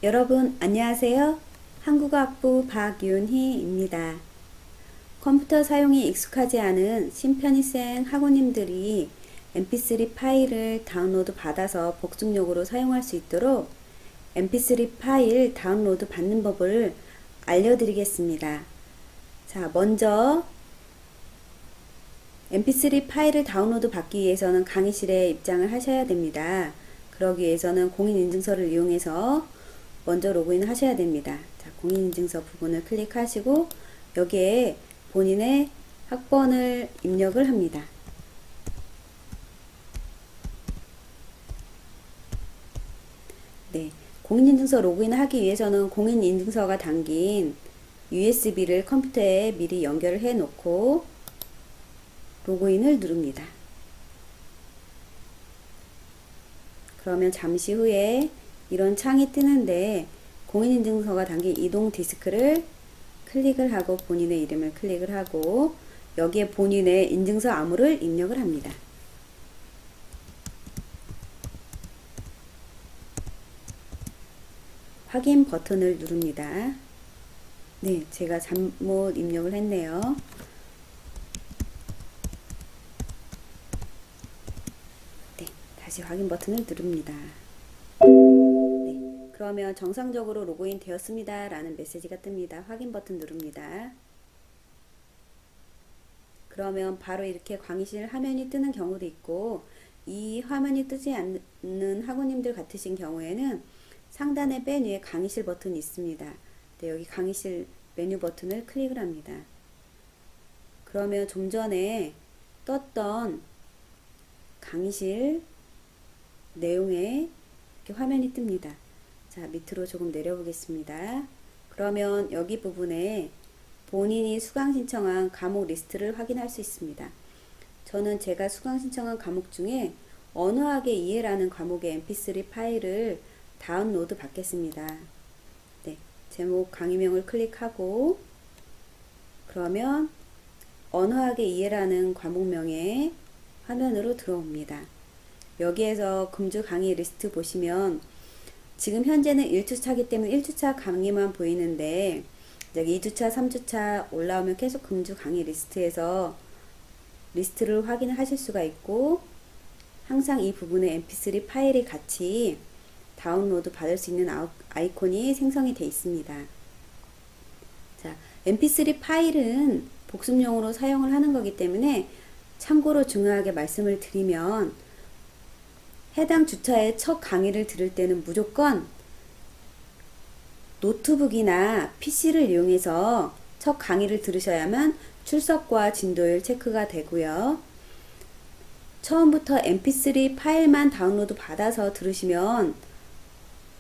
여러분 안녕하세요. 한국어학부 박윤희입니다. 컴퓨터 사용이 익숙하지 않은 신편입생 학우님들이 mp3 파일을 다운로드 받아서 복습용으로 사용할 수 있도록 mp3 파일 다운로드 받는 법을 알려드리겠습니다. 자, 먼저 mp3 파일을 다운로드 받기 위해서는 강의실에 입장을 하셔야 됩니다. 그러기 위해서는 공인인증서를 이용해서 먼저 로그인 하셔야 됩니다. 자, 공인인증서 부분을 클릭하시고 여기에 본인의 학번을 입력을 합니다. 네, 공인인증서 로그인을 하기 위해서는 공인인증서가 담긴 USB를 컴퓨터에 미리 연결을 해 놓고 로그인을 누릅니다. 그러면 잠시 후에 이런 창이 뜨는데 공인인증서가 담긴 이동 디스크를 클릭을 하고 본인의 이름을 클릭을 하고 여기에 본인의 인증서 암호를 입력을 합니다. 확인 버튼을 누릅니다. 네, 제가 잘못 입력을 했네요. 네, 다시 확인 버튼을 누릅니다. 네, 그러면 정상적으로 로그인 되었습니다 라는 메시지가 뜹니다. 확인 버튼 누릅니다. 그러면 바로 이렇게 강의실 화면이 뜨는 경우도 있고 이 화면이 뜨지 않는 학우님들 같으신 경우에는 상단의 맨 위에 강의실 버튼이 있습니다. 네, 여기 강의실 메뉴 버튼을 클릭을 합니다. 그러면 좀 전에 떴던 강의실 내용에 이렇게 화면이 뜹니다. 자, 밑으로 조금 내려보겠습니다. 그러면 여기 부분에 본인이 수강 신청한 과목 리스트를 확인할 수 있습니다. 저는 제가 수강 신청한 과목 중에 언어학의 이해라는 과목의 mp3 파일을 다운로드 받겠습니다. 네, 제목 강의명을 클릭하고 그러면 언어학의 이해라는 과목명의 화면으로 들어옵니다. 여기에서 금주 강의 리스트 보시면 지금 현재는 1주차이기 때문에 1주차 강의만 보이는데 2주차, 3주차 올라오면 계속 금주 강의 리스트에서 리스트를 확인하실 수가 있고 항상 이 부분에 mp3 파일이 같이 다운로드 받을 수 있는 아이콘이 생성이 되어 있습니다. 자, mp3 파일은 복습용으로 사용을 하는 거기 때문에 참고로 중요하게 말씀을 드리면 해당 주차의 첫 강의를 들을 때는 무조건 노트북이나 PC를 이용해서 첫 강의를 들으셔야만 출석과 진도율 체크가 되고요. 처음부터 mp3 파일만 다운로드 받아서 들으시면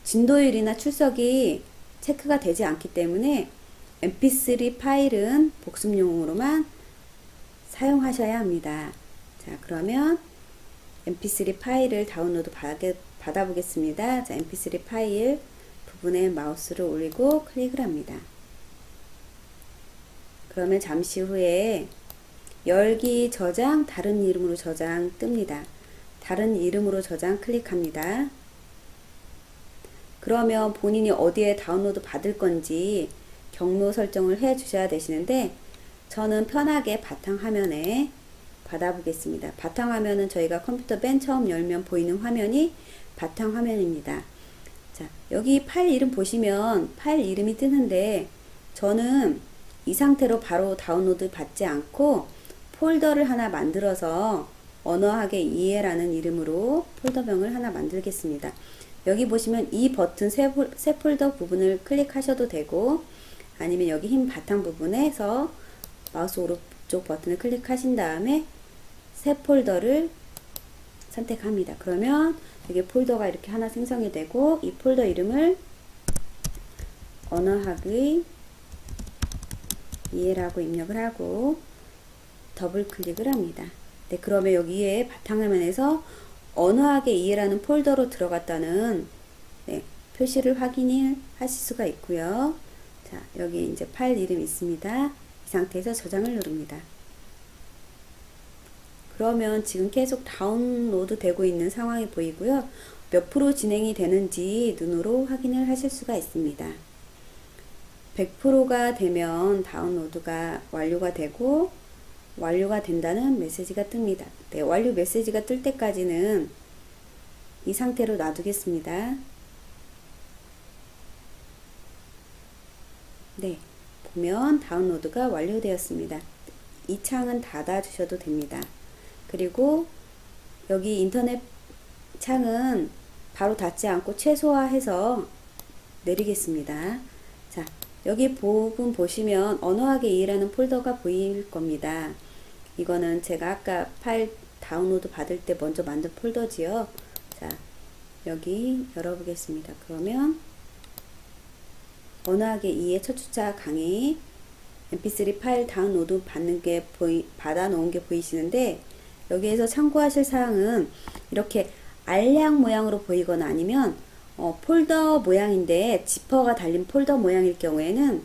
진도율이나 출석이 체크가 되지 않기 때문에 mp3 파일은 복습용으로만 사용하셔야 합니다. 자, 그러면 mp3 파일을 다운로드 받아보겠습니다. 자, mp3 파일 부분에 마우스를 올리고 클릭을 합니다. 그러면 잠시 후에 열기 저장, 다른 이름으로 저장 뜹니다. 다른 이름으로 저장 클릭합니다. 그러면 본인이 어디에 다운로드 받을 건지 경로 설정을 해 주셔야 되시는데 저는 편하게 바탕화면에 받아보겠습니다. 바탕화면은 저희가 컴퓨터 맨 처음 열면 보이는 화면이 바탕화면입니다. 자, 여기 파일 이름 보시면 파일 이름이 뜨는데 저는 이 상태로 바로 다운로드 받지 않고 폴더를 하나 만들어서 언어학의 이해라는 이름으로 폴더명을 하나 만들겠습니다. 여기 보시면 이 버튼 새 폴더 부분을 클릭하셔도 되고 아니면 여기 흰 바탕 부분에서 마우스 오른쪽 버튼을 클릭하신 다음에 새 폴더를 선택합니다. 그러면 여기 폴더가 이렇게 하나 생성이 되고 이 폴더 이름을 언어학의 이해라고 입력을 하고 더블 클릭을 합니다. 네, 그러면 여기에 바탕화면에서 언어학의 이해라는 폴더로 들어갔다는 표시를 확인하실 수가 있고요. 자, 여기 이제 파일 이름 있습니다. 이 상태에서 저장을 누릅니다. 그러면 지금 계속 다운로드 되고 있는 상황이 보이고요. 몇 프로 진행이 되는지 눈으로 확인을 하실 수가 있습니다. 100%가 되면 다운로드가 완료가 되고 완료가 된다는 메시지가 뜹니다. 네, 완료 메시지가 뜰 때까지는 이 상태로 놔두겠습니다. 네, 보면 다운로드가 완료되었습니다. 이 창은 닫아 주셔도 됩니다. 그리고 여기 인터넷 창은 바로 닫지 않고 최소화해서 내리겠습니다. 자, 여기 부분 보시면 언어학의 이해라는 폴더가 보일 겁니다. 이거는 제가 아까 파일 다운로드 받을 때 먼저 만든 폴더지요. 자, 여기 열어보겠습니다. 그러면 언어학의 이해 첫 주차 강의 mp3 파일 다운로드 받는 게 받아 놓은 게 보이시는데, 여기에서 참고하실 사항은 이렇게 알약 모양으로 보이거나 아니면 폴더 모양인데 지퍼가 달린 폴더 모양일 경우에는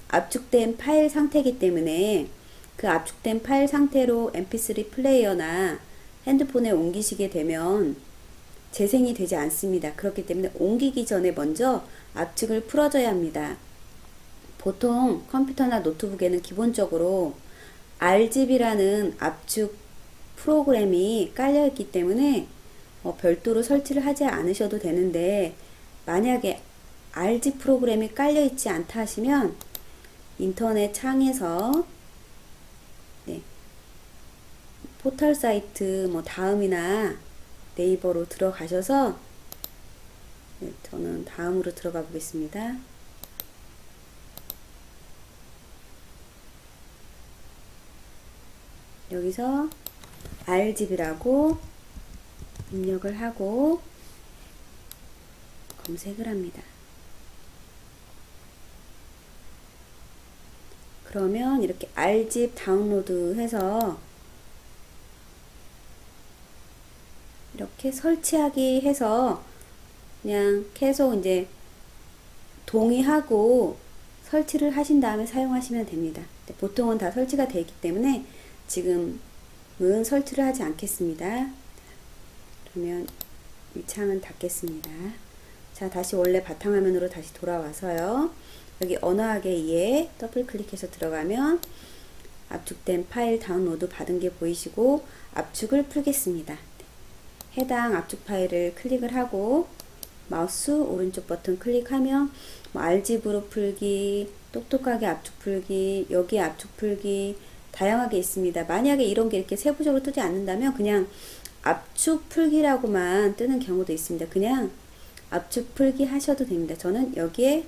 압축된 파일 상태이기 때문에 그 압축된 파일 상태로 mp3 플레이어나 핸드폰에 옮기시게 되면 재생이 되지 않습니다. 그렇기 때문에 옮기기 전에 먼저 압축을 풀어줘야 합니다. 보통 컴퓨터나 노트북에는 기본적으로 RGB라는 압축 프로그램이 깔려 있기 때문에 별도로 설치를 하지 않으셔도 되는데, 만약에 RG 프로그램이 깔려 있지 않다 하시면 인터넷 창에서 포털 사이트 다음이나 네이버로 들어가셔서 저는 다음으로 들어가 보겠습니다. 여기서 RGB라고 입력을 하고 검색을 합니다. 그러면 이렇게 RGB 다운로드 해서 이렇게 설치하기 해서 그냥 계속 이제 동의하고 설치를 하신 다음에 사용하시면 됩니다. 보통은 다 설치가 되어 있기 때문에 지금은 설치를 하지 않겠습니다. 그러면 이 창은 닫겠습니다. 자, 다시 원래 바탕화면으로 다시 돌아와서요. 여기 언어학의 이해 더블 클릭해서 들어가면 압축된 파일 다운로드 받은 게 보이시고 압축을 풀겠습니다. 해당 압축 파일을 클릭을 하고 마우스 오른쪽 버튼 클릭하면 RGB로 풀기, 똑똑하게 압축 풀기, 여기 압축 풀기 다양하게 있습니다. 만약에 이런 게 이렇게 세부적으로 뜨지 않는다면 그냥 압축 풀기라고만 뜨는 경우도 있습니다. 그냥 압축 풀기 하셔도 됩니다. 저는 여기에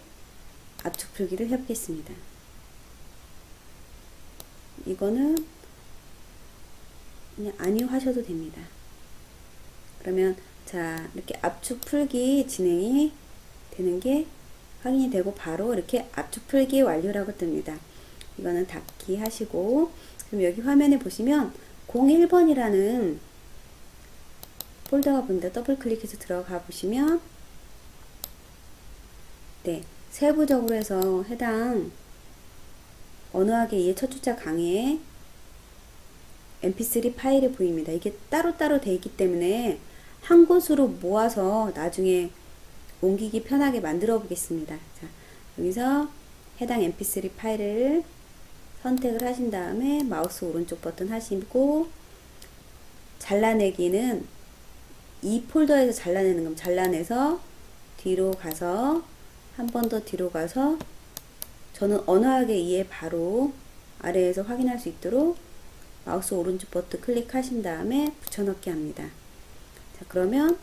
압축 풀기를 해보겠습니다. 이거는 그냥 아니요 하셔도 됩니다. 그러면 자, 이렇게 압축 풀기 진행이 되는 게 확인이 되고 바로 이렇게 압축 풀기 완료라고 뜹니다. 이거는 닫기 하시고, 그럼 여기 화면에 보시면 01번이라는 폴더가 보입니다. 더블 클릭해서 들어가 보시면 세부적으로 해서 해당 언어학의 이해 첫 주차 강의에 mp3 파일이 보입니다. 이게 따로따로 되어 있기 때문에 한 곳으로 모아서 나중에 옮기기 편하게 만들어 보겠습니다. 자, 여기서 해당 mp3 파일을 선택을 하신 다음에 마우스 오른쪽 버튼 하시고, 잘라내기는 이 폴더에서 잘라내는 건 잘라내서 뒤로 가서 한 번 더 뒤로 가서, 저는 언어학의 이해 바로 아래에서 확인할 수 있도록 마우스 오른쪽 버튼 클릭하신 다음에 붙여넣기 합니다. 자, 그러면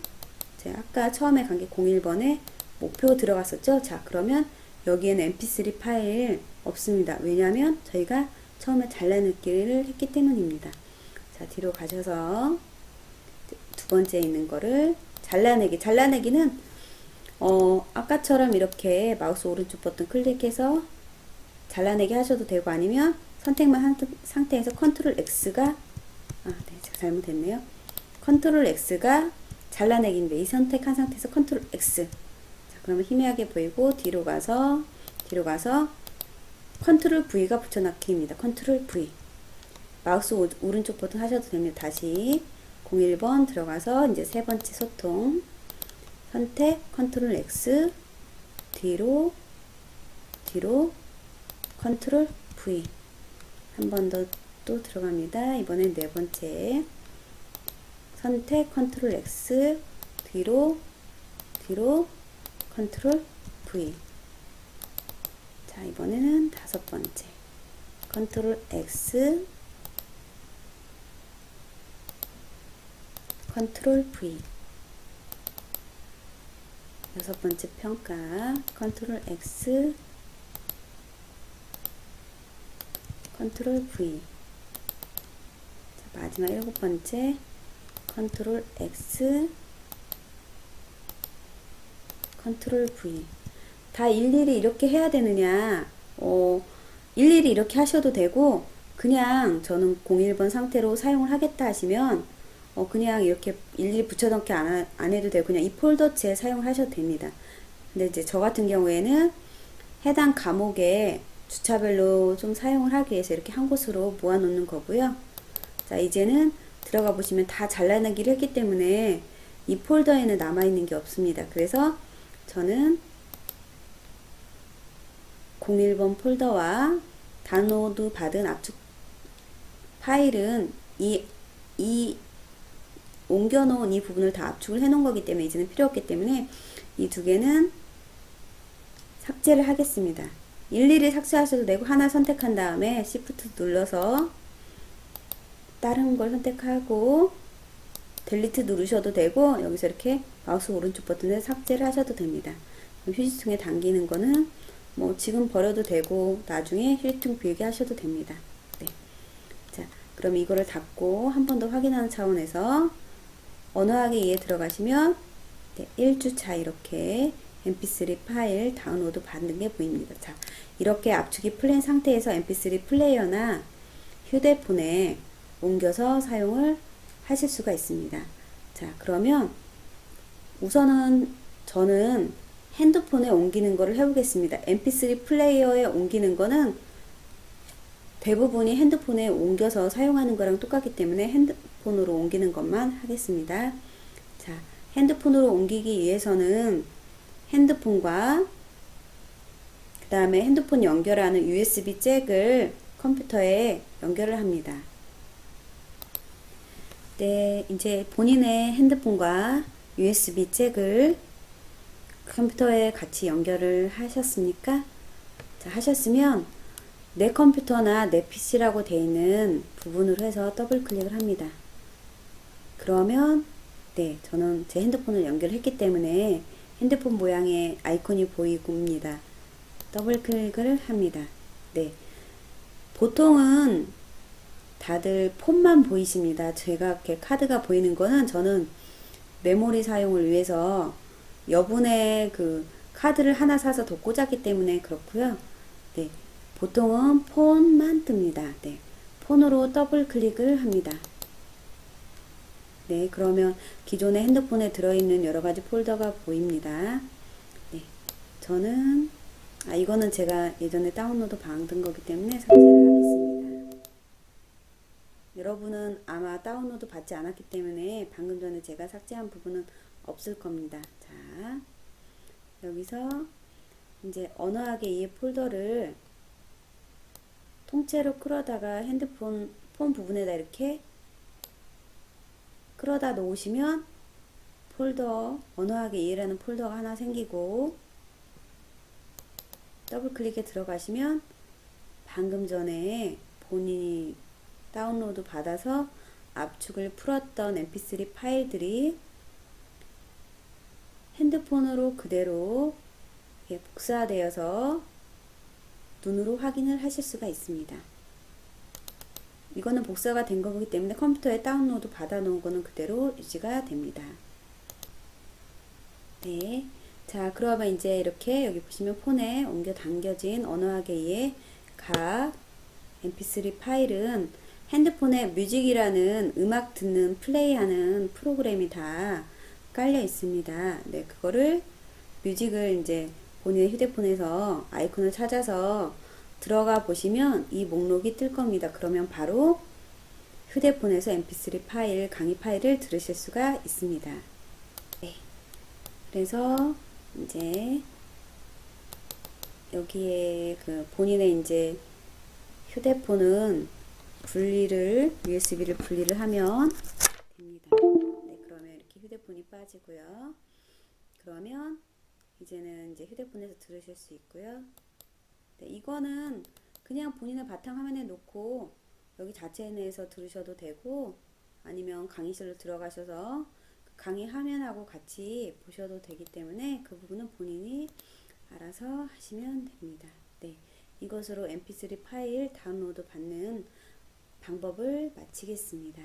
제가 아까 처음에 간 게 01번에 목표 들어갔었죠. 자, 그러면 여기에는 mp3 파일 없습니다. 왜냐하면 저희가 처음에 잘라내기를 했기 때문입니다. 자, 뒤로 가셔서 두 번째 있는 거를 잘라내기는 아까처럼 이렇게 마우스 오른쪽 버튼 클릭해서 잘라내기 하셔도 되고, 아니면 선택만 한 상태에서 컨트롤 X가 제가 잘못했네요. 컨트롤 X가 잘라내기인데 이 선택한 상태에서 컨트롤 X. 자, 그러면 희미하게 보이고 뒤로 가서 컨트롤 V가 붙여넣기입니다. 컨트롤 V. 마우스 오른쪽 버튼 하셔도 됩니다. 다시 01번 들어가서 이제 세 번째 소통. 선택, 컨트롤 X, 뒤로, 컨트롤 V. 한 번 더 또 들어갑니다. 이번엔 네 번째. 선택, 컨트롤 X, 뒤로, 컨트롤 V. 자, 이번에는 다섯 번째. 컨트롤 X, 컨트롤 V. 여섯 번째 평가. 컨트롤 X, 컨트롤 V. 자, 마지막 일곱 번째. 컨트롤 X, 컨트롤 V. 다 일일이 이렇게 해야 되느냐? 일일이 이렇게 하셔도 되고, 그냥 저는 01번 상태로 사용을 하겠다 하시면, 그냥 이렇게 일일이 붙여넣기 안 해도 되고, 그냥 이 폴더째 사용을 하셔도 됩니다. 근데 이제 저 같은 경우에는 해당 과목에 주차별로 좀 사용을 하기 위해서 이렇게 한 곳으로 모아 놓는 거고요. 자, 이제는 들어가 보시면 다 잘라내기를 했기 때문에 이 폴더에는 남아있는 게 없습니다. 그래서 저는 01번 폴더와 다운로드 받은 압축 파일은 옮겨놓은 이 부분을 다 압축을 해놓은 거기 때문에 이제는 필요 없기 때문에 이 두 개는 삭제를 하겠습니다. 일일이 삭제하셔도 되고 하나 선택한 다음에 Shift 눌러서 다른 걸 선택하고 델리트 누르셔도 되고 여기서 이렇게 마우스 오른쪽 버튼에 삭제를 하셔도 됩니다. 휴지통에 당기는 거는 뭐 지금 버려도 되고 나중에 휴지통 비우게 하셔도 됩니다. 네. 자, 그럼 이거를 닫고 한 번 더 확인하는 차원에서 언어학에 이해 들어가시면 네, 1주차 이렇게 mp3 파일 다운로드 받는 게 보입니다. 자, 이렇게 압축이 풀린 상태에서 mp3 플레이어나 휴대폰에 옮겨서 사용을 하실 수가 있습니다. 자, 그러면 우선은 저는 핸드폰에 옮기는 거를 해보겠습니다. mp3 플레이어에 옮기는 거는 대부분이 핸드폰에 옮겨서 사용하는 거랑 똑같기 때문에 핸드폰으로 옮기는 것만 하겠습니다. 자, 핸드폰으로 옮기기 위해서는 핸드폰과 그 다음에 핸드폰 연결하는 USB 잭을 컴퓨터에 연결을 합니다. 네, 이제 본인의 핸드폰과 USB 잭을 컴퓨터에 같이 연결을 하셨습니까? 자, 하셨으면 내 컴퓨터나 내 PC라고 되어 있는 부분으로 해서 더블 클릭을 합니다. 그러면 네, 저는 제 핸드폰을 연결했기 때문에 핸드폰 모양의 아이콘이 보입니다. 더블 클릭을 합니다. 네, 보통은 다들 폰만 보이십니다. 제가 이렇게 카드가 보이는 거는 저는 메모리 사용을 위해서 여분의 그 카드를 하나 사서 더 꽂았기 때문에 그렇고요. 네, 보통은 폰만 뜹니다. 네, 폰으로 더블 클릭을 합니다. 네, 그러면 기존의 핸드폰에 들어있는 여러가지 폴더가 보입니다. 네, 저는 이거는 제가 예전에 다운로드 받은 거기 때문에 삭제를 하겠습니다. 여러분은 아마 다운로드 받지 않았기 때문에 방금 전에 제가 삭제한 부분은 없을 겁니다. 자, 여기서 이제 언어학의 이 폴더를 통째로 끌어다가 핸드폰 폰 부분에다 이렇게 끌어다 놓으시면 폴더 언어학의 이해라는 폴더가 하나 생기고 더블 클릭에 들어가시면 방금 전에 본인이 다운로드 받아서 압축을 풀었던 mp3 파일들이 핸드폰으로 그대로 복사되어서 눈으로 확인을 하실 수가 있습니다. 이거는 복사가 된 거기 때문에 컴퓨터에 다운로드 받아 놓은 거는 그대로 유지가 됩니다. 네. 자, 그러면 이제 이렇게 여기 보시면 폰에 옮겨 당겨진 언어학의 각 mp3 파일은 핸드폰에 뮤직이라는 음악 듣는 플레이하는 프로그램이 다 깔려 있습니다. 네, 그거를 뮤직을 이제 본인의 휴대폰에서 아이콘을 찾아서 들어가 보시면 이 목록이 뜰 겁니다. 그러면 바로 휴대폰에서 mp3 파일, 강의 파일을 들으실 수가 있습니다. 네. 그래서 이제 여기에 그 본인의 이제 휴대폰은 USB를 분리를 하면 됩니다. 네, 그러면 이렇게 휴대폰이 빠지고요. 그러면 이제는 이제 휴대폰에서 들으실 수 있고요. 네, 이거는 그냥 본인의 바탕화면에 놓고 여기 자체 내에서 들으셔도 되고, 아니면 강의실로 들어가셔서 그 강의 화면하고 같이 보셔도 되기 때문에 그 부분은 본인이 알아서 하시면 됩니다. 네, 이것으로 mp3 파일 다운로드 받는 방법을 마치겠습니다.